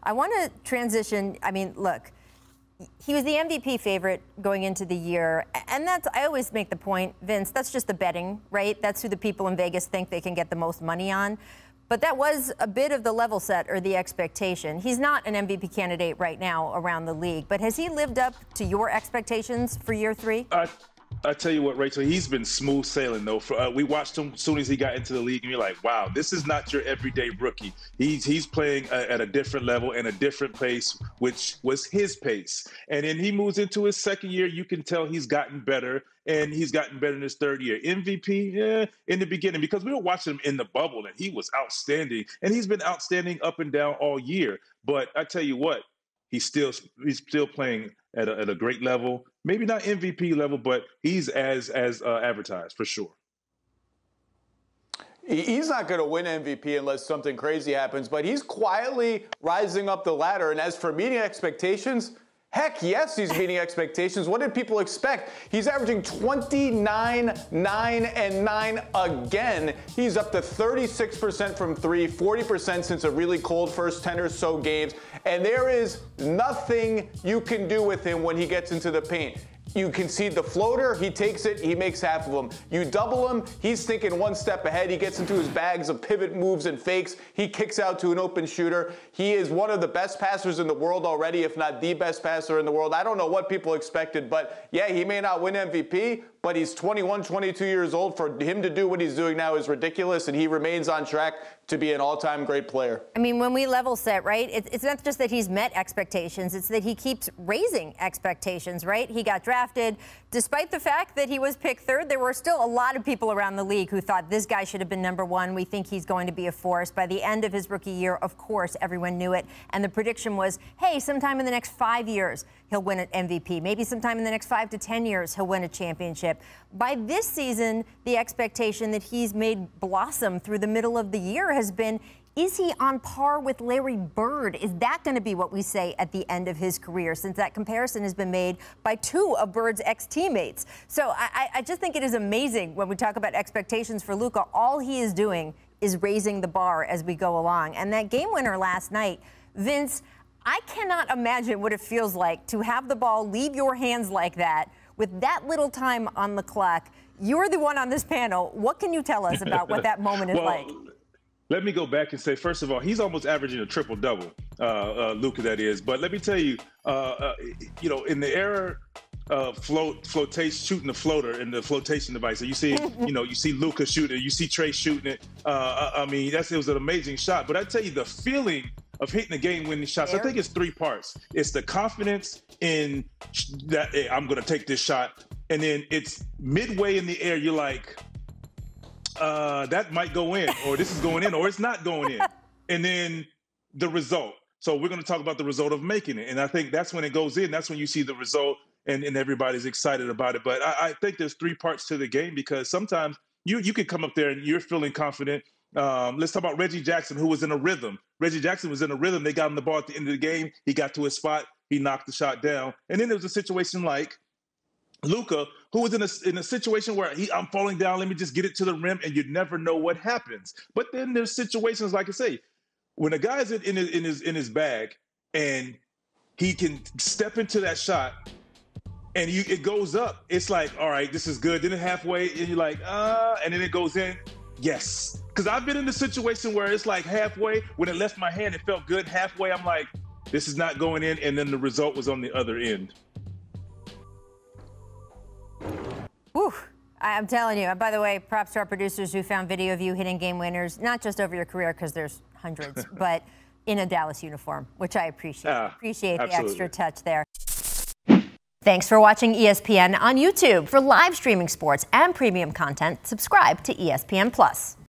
I want to transition. I mean, look, he was the MVP favorite going into the year. And I always make the point, Vince, that's just the betting, right? That's who the people in Vegas think they can get the most money on. But that was a bit of the level set or the expectation. He's not an MVP candidate right now around the league, but has he lived up to your expectations for year 3? I tell you what, Rachel, he's been smooth sailing, though. We watched him as soon as he got into the league, and you're like, wow, this is not your everyday rookie. He's playing at a different level and a different pace, which was his pace. And then he moves into his second year. You can tell he's gotten better, and he's gotten better in his third year. MVP, yeah, in the beginning, because we were watching him in the bubble, and he was outstanding. And he's been outstanding up and down all year. But I tell you what, he's still playing at a great level. Maybe not MVP level, but he's as advertised for sure. He's not going to win MVP unless something crazy happens, but he's quietly rising up the ladder. And as for meeting expectations, heck yes, he's meeting expectations. What did people expect? He's averaging 29, 9, and 9 again. He's up to 36% from 3, 40% since a really cold first 10 or so games. And there is nothing you can do with him when he gets into the paint. You concede the floater, he takes it, he makes half of them. You double him, he's thinking one step ahead. He gets into his bags of pivot moves and fakes. He kicks out to an open shooter. He is one of the best passers in the world already, if not the best passer in the world. I don't know what people expected, but yeah, he may not win MVP, but he's 21, 22 years old. For him to do what he's doing now is ridiculous, and he remains on track to be an all-time great player. I mean, when we level set, right, it's not just that he's met expectations, it's that he keeps raising expectations, right? He got drafted. Despite the fact that he was picked 3rd, there were still a lot of people around the league who thought this guy should have been number 1. We think he's going to be a force. By the end of his rookie year, of course, everyone knew it. And the prediction was, hey, sometime in the next 5 years, he'll win an MVP. Maybe sometime in the next 5 to 10 years, he'll win a championship. By this season, the expectation that he's made blossom through the middle of the year has been, is he on par with Larry Bird? Is that going to be what we say at the end of his career, since that comparison has been made by 2 of Bird's ex-teammates? So I just think it is amazing when we talk about expectations for Luka. All he is doing is raising the bar as we go along. And that game winner last night, Vince, I cannot imagine what it feels like to have the ball leave your hands like that with that little time on the clock. You're the one on this panel. What can you tell us about what that moment is like? Let me go back and say, first of all, he's almost averaging a triple-double, Luka, that is. But let me tell you, in the era of flotation, shooting the floater in the flotation device, so you see, you see Luka shooting it, you see Trey shooting it. I mean, it was an amazing shot. But I tell you, the feeling of hitting the game-winning shots, I think it's 3 parts. It's the confidence in that, hey, I'm going to take this shot. And then it's midway in the air, you're like, that might go in, or this is going in, or it's not going in. And then the result. So we're going to talk about the result of making it. And I think that's when it goes in. That's when you see the result, and everybody's excited about it. But I think there's 3 parts to the game, because sometimes you can come up there and you're feeling confident. Let's talk about Reggie Jackson, who was in a rhythm. Reggie Jackson was in a rhythm. They got him the ball at the end of the game. He got to his spot. He knocked the shot down. And then there was a situation like Luka, who was in a situation where I'm falling down, let me just get it to the rim, and you never know what happens. But then there's situations, like I say, when a guy's in his bag and he can step into that shot and it goes up, it's like, all right, this is good. Then halfway, and you're like, and then it goes in. Yes. Because I've been in the situation where it's like halfway, when it left my hand, it felt good. Halfway, I'm like, this is not going in, and then the result was on the other end. Whew. I'm telling you. And by the way, props to our producers who found video of you hitting game winners, not just over your career, because there's hundreds, but in a Dallas uniform, which I appreciate. Appreciate the extra touch there. Thanks for watching ESPN on YouTube. For live streaming sports and premium content, subscribe to ESPN+.